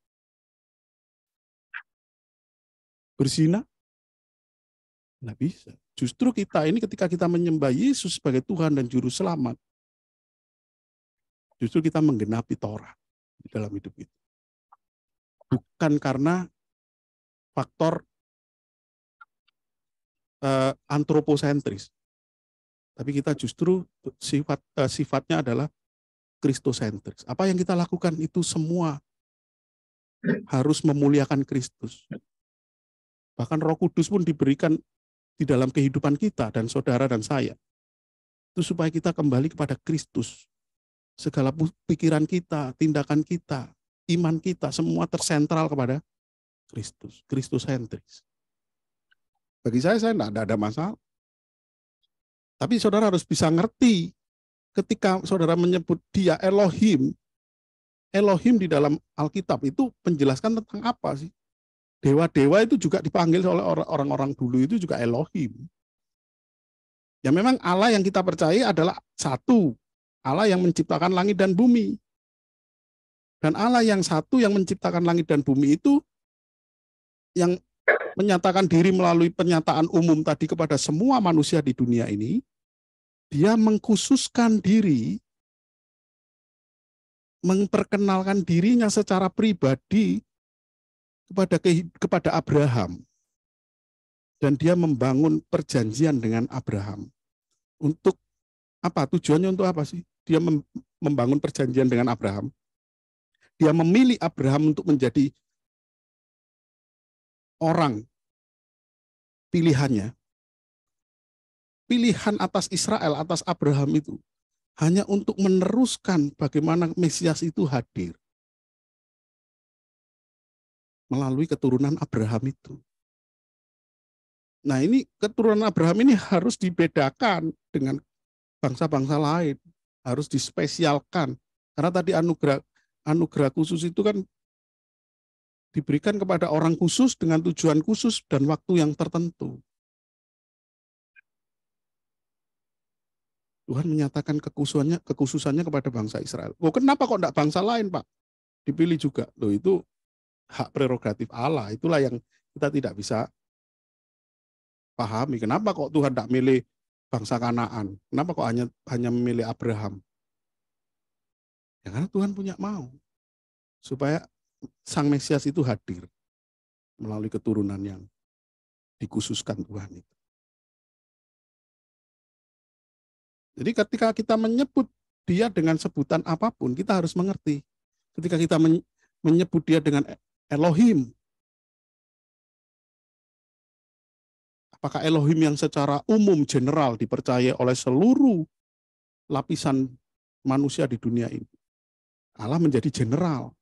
berzina? Nggak bisa. Justru kita ini ketika kita menyembah Yesus sebagai Tuhan dan Juru Selamat, justru kita menggenapi Taurat di dalam hidup kita. Bukan karena faktor antroposentris, tapi kita justru sifatnya adalah kristosentris. Apa yang kita lakukan itu semua harus memuliakan Kristus. Bahkan Roh Kudus pun diberikan di dalam kehidupan kita dan saudara dan saya. Itu supaya kita kembali kepada Kristus. Segala pikiran kita, tindakan kita, iman kita, semua tersentral kepada Kristus. Kristosentris. Bagi saya tidak ada masalah. Tapi saudara harus bisa ngerti ketika saudara menyebut dia Elohim. Elohim di dalam Alkitab itu menjelaskan tentang apa sih? Dewa-dewa itu juga dipanggil oleh orang-orang dulu itu juga Elohim. Ya memang Allah yang kita percaya adalah satu. Allah yang menciptakan langit dan bumi. Dan Allah yang satu yang menciptakan langit dan bumi itu yang menyatakan diri melalui pernyataan umum tadi kepada semua manusia di dunia ini, dia mengkhususkan diri, memperkenalkan dirinya secara pribadi kepada Abraham. Dan dia membangun perjanjian dengan Abraham. Untuk apa? Tujuannya untuk apa sih? Dia membangun perjanjian dengan Abraham. Dia memilih Abraham untuk menjadi orang pilihannya. Pilihan atas Israel, atas Abraham itu hanya untuk meneruskan bagaimana Mesias itu hadir melalui keturunan Abraham itu. Nah, ini keturunan Abraham ini harus dibedakan dengan bangsa-bangsa lain, harus dispesialkan. Karena tadi anugerah khusus itu kan diberikan kepada orang khusus dengan tujuan khusus dan waktu yang tertentu. Tuhan menyatakan kekhususannya kepada bangsa Israel. Oh, kenapa kok enggak bangsa lain, Pak? Dipilih juga. Loh, itu hak prerogatif Allah. Itulah yang kita tidak bisa pahami. Kenapa kok Tuhan enggak milih bangsa Kanaan? Kenapa kok hanya memilih Abraham? Ya karena Tuhan punya mau. Supaya Sang Mesias itu hadir melalui keturunan yang dikhususkan Tuhan itu. Jadi ketika kita menyebut dia dengan sebutan apapun, kita harus mengerti. Ketika kita menyebut dia dengan Elohim, apakah Elohim yang secara umum, general, dipercaya oleh seluruh lapisan manusia di dunia ini? Allah menjadi general.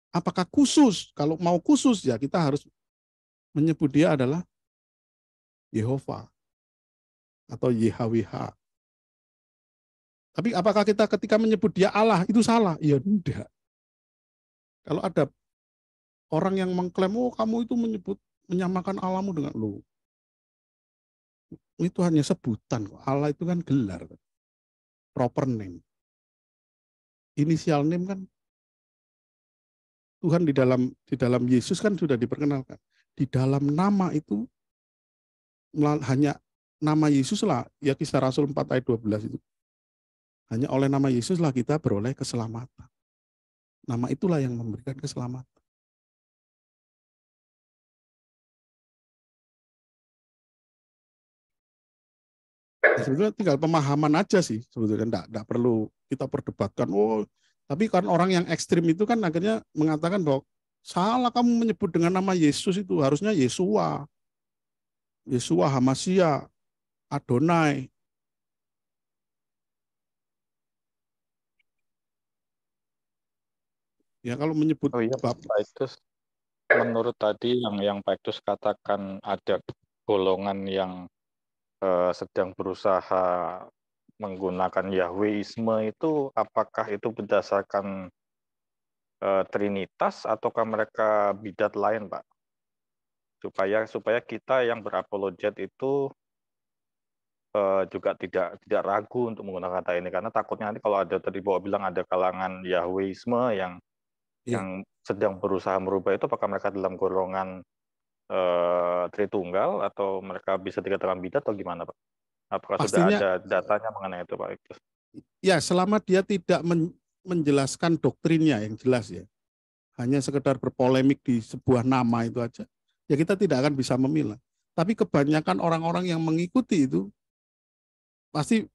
Apakah khusus? Kalau mau khusus, ya kita harus menyebut dia adalah Yehova atau YHWH. Tapi apakah kita ketika menyebut dia Allah itu salah? Ya tidak. Kalau ada orang yang mengklaim, oh kamu itu menyamakan Allahmu dengan lu. Itu hanya sebutan. Allah itu kan gelar. Proper name. Inisial name kan Tuhan di dalam Yesus kan sudah diperkenalkan. Di dalam nama itu hanya nama Yesus lah, ya Kisah Rasul 4 ayat 12 itu. Hanya oleh nama Yesus lah kita beroleh keselamatan. Nama itulah yang memberikan keselamatan. Ya, sebetulnya tinggal pemahaman aja sih, sebetulnya enggak perlu kita perdebatkan. Oh, tapi kan orang yang ekstrim itu kan akhirnya mengatakan bahwa salah kamu menyebut dengan nama Yesus itu, harusnya Yesua, Hamasia, Adonai. Ya kalau menyebut Pak Ektus, menurut tadi yang Pak Ektus katakan ada golongan yang sedang berusaha menggunakan Yahweisme itu, apakah itu berdasarkan Trinitas ataukah mereka bidat lain, Pak? supaya kita yang berapologet itu juga tidak ragu untuk menggunakan kata ini, karena takutnya nanti kalau ada tadi Bapak bilang ada kalangan Yahweisme yang sedang berusaha merubah itu, apakah mereka dalam golongan Tritunggal atau mereka bisa dikatakan bidat atau gimana Pak? Apakah Pastinya, sudah ada datanya mengenai itu Pak Iktus? Ya, selama dia tidak menjelaskan doktrinnya yang jelas ya, hanya sekedar berpolemik di sebuah nama itu aja, ya kita tidak akan bisa memilah. Tapi kebanyakan orang-orang yang mengikuti itu pasti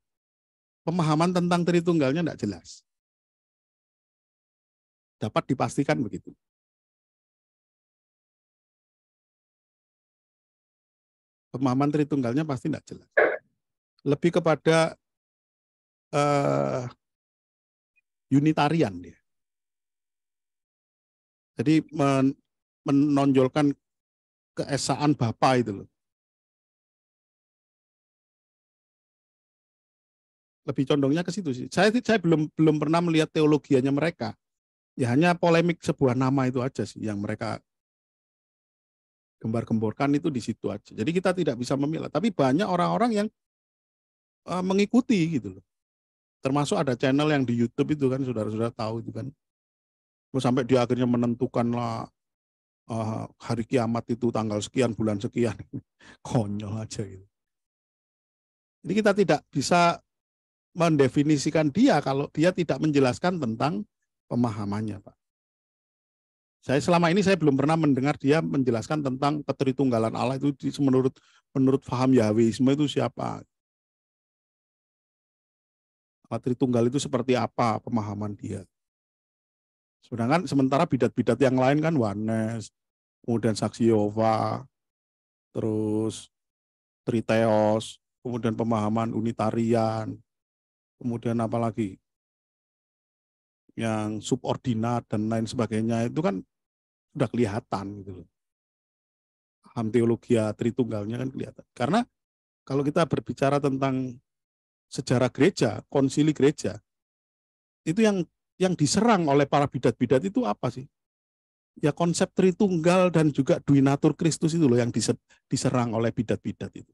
pemahaman tentang Tritunggalnya tidak jelas. Dapat dipastikan begitu. Pemahaman Tritunggalnya pasti tidak jelas. Lebih kepada Unitarian dia. Jadi menonjolkan keesaan Bapa itu loh. Lebih condongnya ke situ sih. Saya belum pernah melihat teologianya mereka. Ya hanya polemik sebuah nama itu aja sih yang mereka gembar-gemborkan itu di situ aja. Jadi kita tidak bisa memilah. Tapi banyak orang-orang yang mengikuti gitu loh. Termasuk ada channel yang di YouTube itu kan, saudara-saudara tahu itu kan. Terus sampai dia akhirnya menentukan lah hari kiamat itu tanggal sekian, bulan sekian. Konyol aja gitu. Jadi kita tidak bisa mendefinisikan dia kalau dia tidak menjelaskan tentang pemahamannya, Pak. Selama ini saya belum pernah mendengar dia menjelaskan tentang ketritunggalan Allah itu menurut paham Yahweisme itu siapa. Tritunggal itu seperti apa pemahaman dia. Sedangkan sementara bidat-bidat yang lain kan Oneness, kemudian Saksi Yehova, terus Triteos, kemudian pemahaman Unitarian, kemudian apa lagi yang subordinat dan lain sebagainya itu kan sudah kelihatan gitu loh. Paham teologi Tritunggalnya kan kelihatan. Karena kalau kita berbicara tentang sejarah gereja, konsili gereja, itu yang diserang oleh para bidat-bidat itu apa sih? Ya konsep Tritunggal dan juga Duinatur Kristus itu loh yang diserang oleh bidat-bidat itu.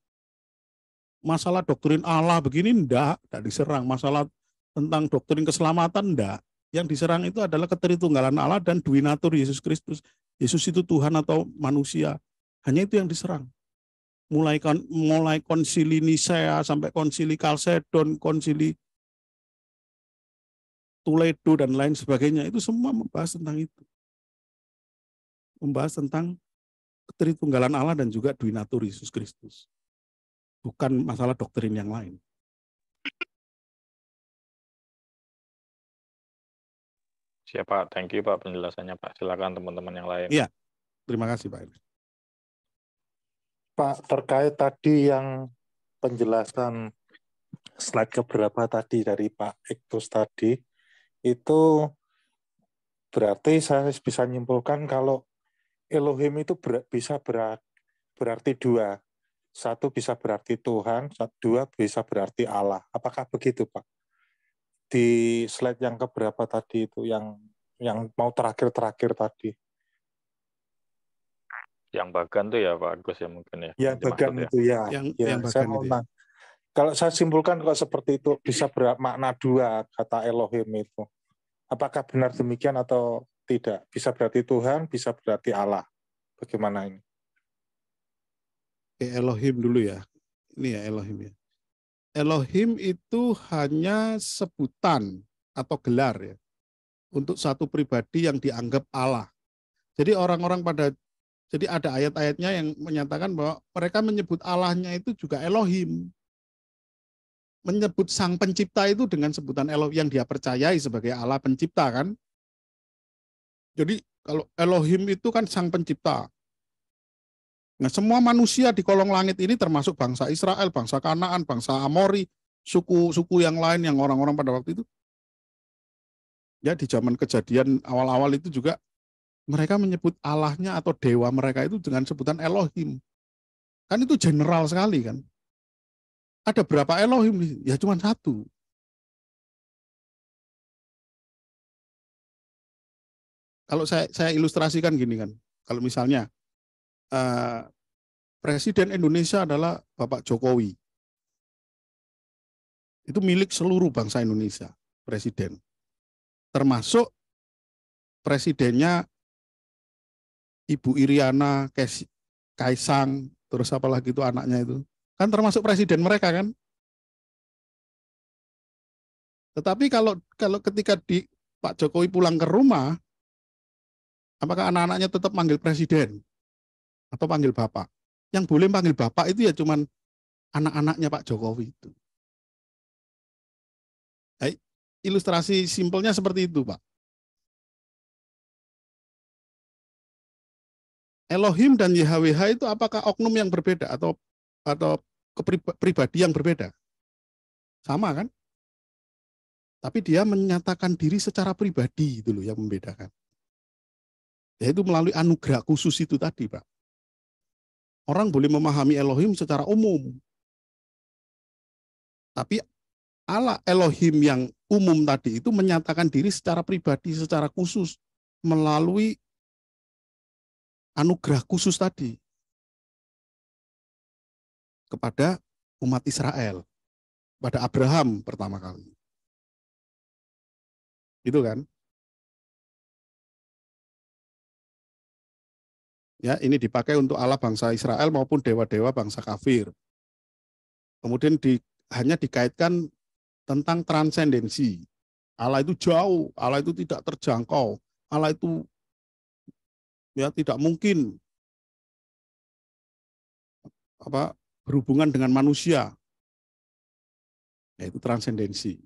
Masalah doktrin Allah begini enggak diserang. Masalah tentang doktrin keselamatan enggak. Yang diserang itu adalah ketritunggalan Allah dan Duinatur Yesus Kristus. Yesus itu Tuhan atau manusia. Hanya itu yang diserang. Mulai konsili Nisea sampai konsili Kalsedon, konsili Toledo dan lain sebagainya, itu semua membahas tentang itu. Membahas tentang ketritunggalan Allah dan juga Duinatur Yesus Kristus. Bukan masalah doktrin yang lain. Siap Pak, thank you Pak penjelasannya Pak. Silakan teman-teman yang lain. Iya, terima kasih Pak. Pak, terkait tadi yang penjelasan slide keberapa tadi dari Pak Iktus tadi, itu berarti saya bisa nyimpulkan kalau Elohim itu bisa berarti dua. Satu bisa berarti Tuhan, dua bisa berarti Allah. Apakah begitu Pak? Di slide yang keberapa tadi itu, yang mau terakhir tadi. Yang bagan tuh ya Pak Agus ya mungkin ya. Yang bagan itu ya. Yang saya mau itu. Kalau saya simpulkan kalau seperti itu bisa bermakna dua kata Elohim itu. Apakah benar demikian atau tidak? Bisa berarti Tuhan, bisa berarti Allah. Bagaimana ini? Elohim dulu ya. Ini ya Elohim ya. Elohim itu hanya sebutan atau gelar ya untuk satu pribadi yang dianggap Allah. Jadi jadi ada ayat-ayatnya yang menyatakan bahwa mereka menyebut Allahnya itu juga Elohim. Menyebut Sang Pencipta itu dengan sebutan Elohim yang dia percayai sebagai Allah Pencipta kan. Jadi kalau Elohim itu kan Sang Pencipta. Nah, semua manusia di kolong langit ini termasuk bangsa Israel, bangsa Kanaan, bangsa Amori, suku-suku yang lain yang orang-orang pada waktu itu. Ya di zaman Kejadian awal-awal itu juga mereka menyebut Allahnya atau dewa mereka itu dengan sebutan Elohim. Kan itu general sekali kan. Ada berapa Elohim? Ya cuma satu. Kalau saya ilustrasikan gini kan. Kalau misalnya Presiden Indonesia adalah Bapak Jokowi. Itu milik seluruh bangsa Indonesia, presiden. Termasuk presidennya Ibu Iriana, Kaisang, terus apalagi itu anaknya itu. Kan termasuk presiden mereka kan. Tetapi kalau ketika Pak Jokowi pulang ke rumah, apakah anak-anaknya tetap manggil presiden atau panggil bapak? Yang boleh panggil bapak itu ya cuman anak-anaknya Pak Jokowi itu. Ilustrasi simpelnya seperti itu, Pak. Elohim dan YHWH itu apakah oknum yang berbeda atau pribadi yang berbeda? Sama kan? Tapi dia menyatakan diri secara pribadi itu loh yang membedakan. Yaitu melalui anugerah khusus itu tadi, Pak. Orang boleh memahami Elohim secara umum. Tapi Allah Elohim yang umum tadi itu menyatakan diri secara pribadi, secara khusus melalui anugerah khusus tadi kepada umat Israel, pada Abraham pertama kali. Itu kan? Ya, ini dipakai untuk Allah bangsa Israel maupun dewa-dewa bangsa kafir. Kemudian hanya dikaitkan tentang transendensi. Allah itu jauh, Allah itu tidak terjangkau, Allah itu ya tidak mungkin berhubungan dengan manusia. Yaitu transendensi.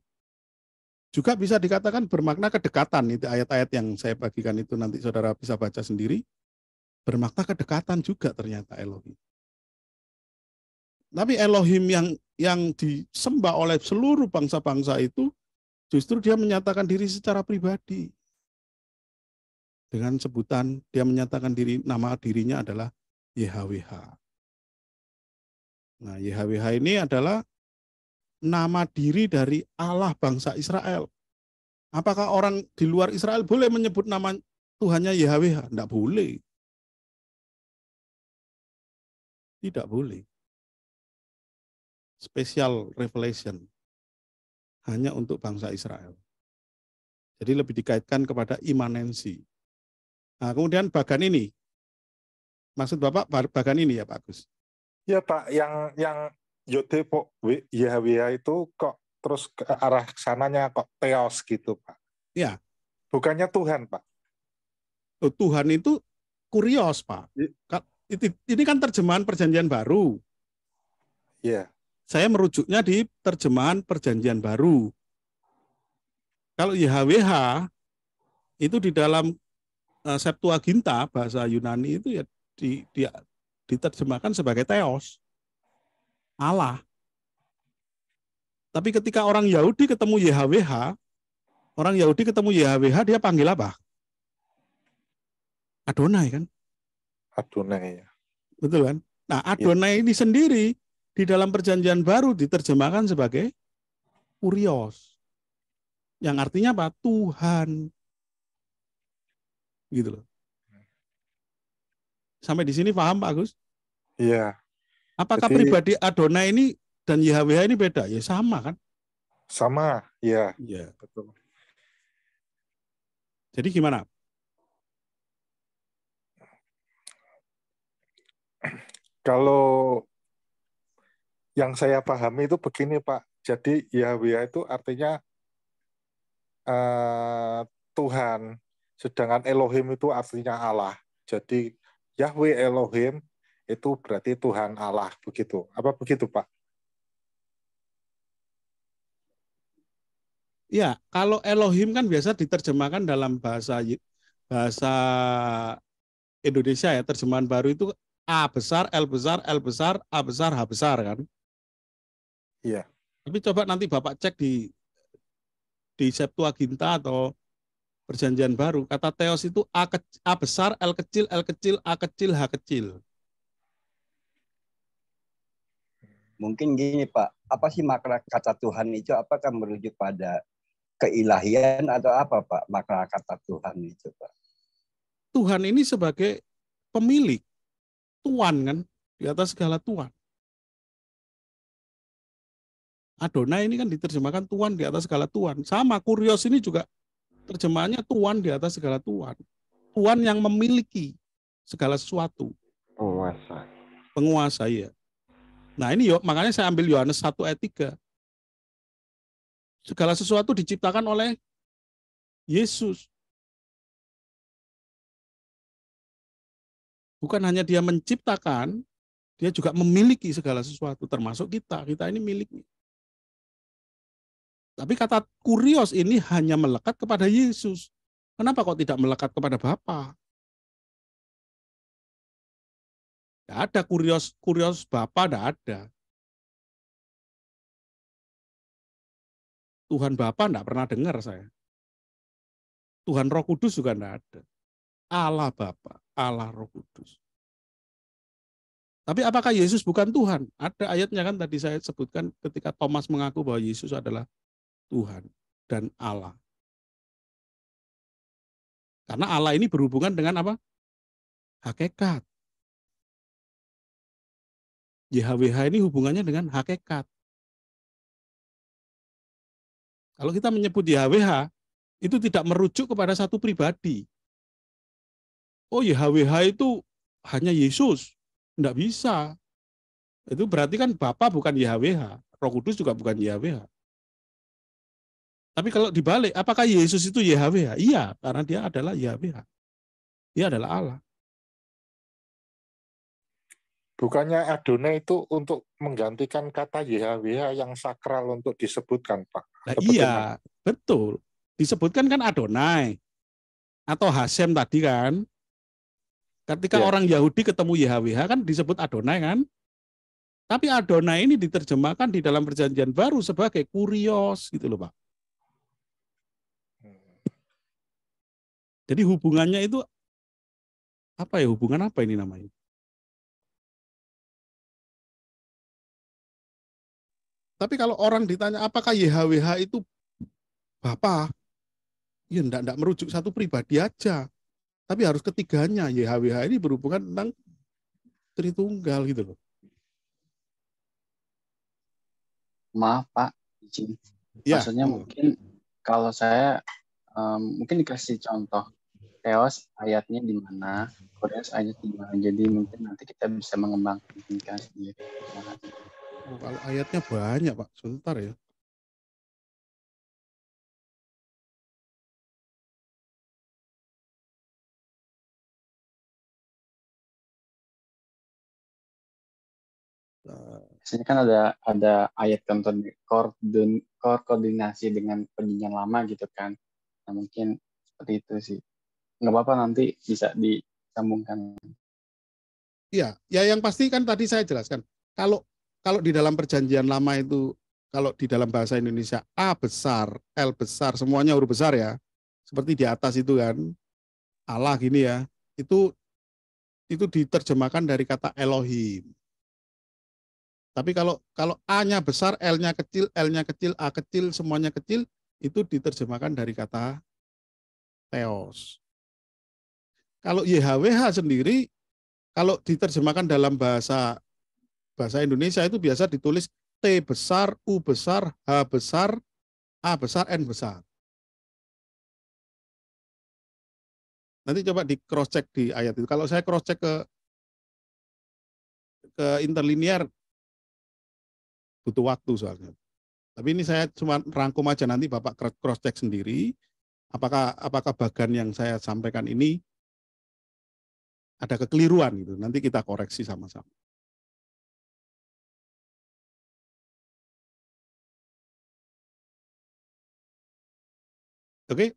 Juga bisa dikatakan bermakna kedekatan. Itu ayat-ayat yang saya bagikan itu nanti saudara bisa baca sendiri. Bermakna kedekatan juga ternyata Elohim. Tapi Elohim yang disembah oleh seluruh bangsa-bangsa itu justru dia menyatakan diri secara pribadi. Dengan sebutan dia menyatakan nama dirinya adalah YHWH. Nah, YHWH ini adalah nama diri dari Allah bangsa Israel. Apakah orang di luar Israel boleh menyebut nama Tuhannya YHWH? Tidak boleh. Tidak boleh. Special revelation. Hanya untuk bangsa Israel. Jadi lebih dikaitkan kepada imanensi. Nah, kemudian bagan ini. Maksud Bapak bagan ini ya Pak Agus? Ya Pak, yang Yode YHWH itu kok terus ke arah sananya kok teos gitu Pak. Ya. Bukannya Tuhan Pak. Tuhan itu kurios Pak. Ini kan terjemahan Perjanjian Baru. Iya. Saya merujuknya di terjemahan Perjanjian Baru. Kalau YHWH itu di dalam Septuaginta bahasa Yunani itu ya diterjemahkan sebagai Theos, Allah. Tapi ketika orang Yahudi ketemu YHWH, dia panggil apa? Adonai kan? Adonai ya. Betul kan? Nah, Adonai ini sendiri di dalam Perjanjian Baru diterjemahkan sebagai Kurios. Yang artinya apa? Tuhan. Gitu loh. Sampai di sini paham Pak Agus? Iya. Apakah pribadi Adonai ini dan YHWH ini beda? Ya sama kan? Sama, ya. Iya. Betul. Jadi gimana? Kalau yang saya pahami itu begini Pak. Jadi YHWH itu artinya Tuhan. Sedangkan Elohim itu artinya Allah. Jadi Yahweh Elohim itu berarti Tuhan Allah. Begitu. Apa begitu Pak? Ya, kalau Elohim kan biasa diterjemahkan dalam bahasa Indonesia ya. Terjemahan baru itu A besar, L besar, L besar, A besar, H besar kan. Iya. Tapi coba nanti Bapak cek di Septuaginta atau Perjanjian Baru, kata Theos itu A besar, L kecil, A kecil, H kecil. Mungkin gini Pak, apa sih makna kata Tuhan itu? Apakah merujuk pada keilahian atau apa Pak makna kata Tuhan itu Pak? Tuhan ini sebagai pemilik. Tuan kan, di atas segala Tuan. Adonai ini kan diterjemahkan Tuan di atas segala Tuan. Sama, kurios ini juga terjemahannya Tuan di atas segala Tuan. Tuan yang memiliki segala sesuatu. Penguasa. Penguasa, ya. Nah ini makanya saya ambil Yohanes 1 ayat 3. Segala sesuatu diciptakan oleh Yesus. Bukan hanya dia menciptakan, dia juga memiliki segala sesuatu, termasuk kita. Kita ini miliknya. Tapi kata kurios ini hanya melekat kepada Yesus. Kenapa kok tidak melekat kepada Bapa? Tidak ada kurios Bapa, tidak ada. Tuhan Bapa tidak pernah dengar saya. Tuhan Roh Kudus juga tidak ada. Allah Bapa, Allah Roh Kudus. Tapi apakah Yesus bukan Tuhan? Ada ayatnya kan tadi saya sebutkan ketika Thomas mengaku bahwa Yesus adalah Tuhan dan Allah. Karena Allah ini berhubungan dengan apa? Hakikat. YHWH ini hubungannya dengan hakikat. Kalau kita menyebut YHWH, itu tidak merujuk kepada satu pribadi. Oh, YHWH itu hanya Yesus. Tidak bisa. Itu berarti kan Bapa bukan YHWH. Roh Kudus juga bukan YHWH. Tapi kalau dibalik, apakah Yesus itu YHWH? Iya, karena dia adalah YHWH. Dia adalah Allah. Bukannya Adonai itu untuk menggantikan kata YHWH yang sakral untuk disebutkan, Pak? Nah, iya, betul. Disebutkan kan Adonai. Atau Hasem tadi kan. Ketika orang Yahudi ketemu YHWH kan disebut Adonai kan. Tapi Adonai ini diterjemahkan di dalam perjanjian baru sebagai kurios gitu loh Pak. Jadi hubungannya itu apa ya? Hubungan apa ini namanya? Tapi kalau orang ditanya apakah YHWH itu Bapa, ya enggak merujuk satu pribadi aja. Tapi harus ketiganya. YHWH ini berhubungan tentang Tritunggal gitu loh. Maaf Pak, izin. Ya. Maksudnya mungkin kalau saya mungkin dikasih contoh Theos ayatnya di mana, Kurios ayatnya di mana. Jadi mungkin nanti kita bisa mengembangkan sendiri. Oh, kalau ayatnya banyak Pak, sebentar ya. Biasanya kan ada ayat koordinasi dengan perjanjian lama gitu kan. Nah, mungkin seperti itu sih. Nggak apa-apa, nanti bisa disambungkan. Iya, ya yang pasti kan tadi saya jelaskan. Kalau di dalam perjanjian lama itu, kalau di dalam bahasa Indonesia A besar, L besar, semuanya huruf besar ya. Seperti di atas itu kan, Allah gini ya. Itu diterjemahkan dari kata Elohim. Tapi kalau A-nya besar, L-nya kecil, L-nya kecil, A kecil, semuanya kecil, itu diterjemahkan dari kata Theos. Kalau YHWH sendiri, kalau diterjemahkan dalam bahasa Indonesia itu biasa ditulis T besar, U besar, H besar, A besar, N besar. Nanti coba di cross check di ayat itu. Kalau saya cross check ke interlinear butuh waktu soalnya. Tapi ini saya cuma rangkum aja, nanti Bapak cross check sendiri apakah bagian yang saya sampaikan ini ada kekeliruan gitu. Nanti kita koreksi sama-sama. Oke?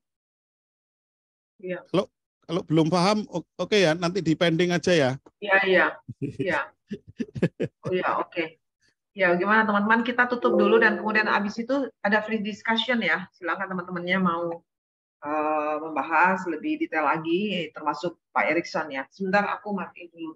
Iya. Kalau belum paham, oke ya, nanti di pending aja ya. Iya. Oh iya, oke. Ya, gimana teman-teman, kita tutup dulu dan kemudian habis itu ada free discussion ya. Silakan teman-temannya mau membahas lebih detail lagi, termasuk Pak Erikson ya. Sebentar aku matiin dulu.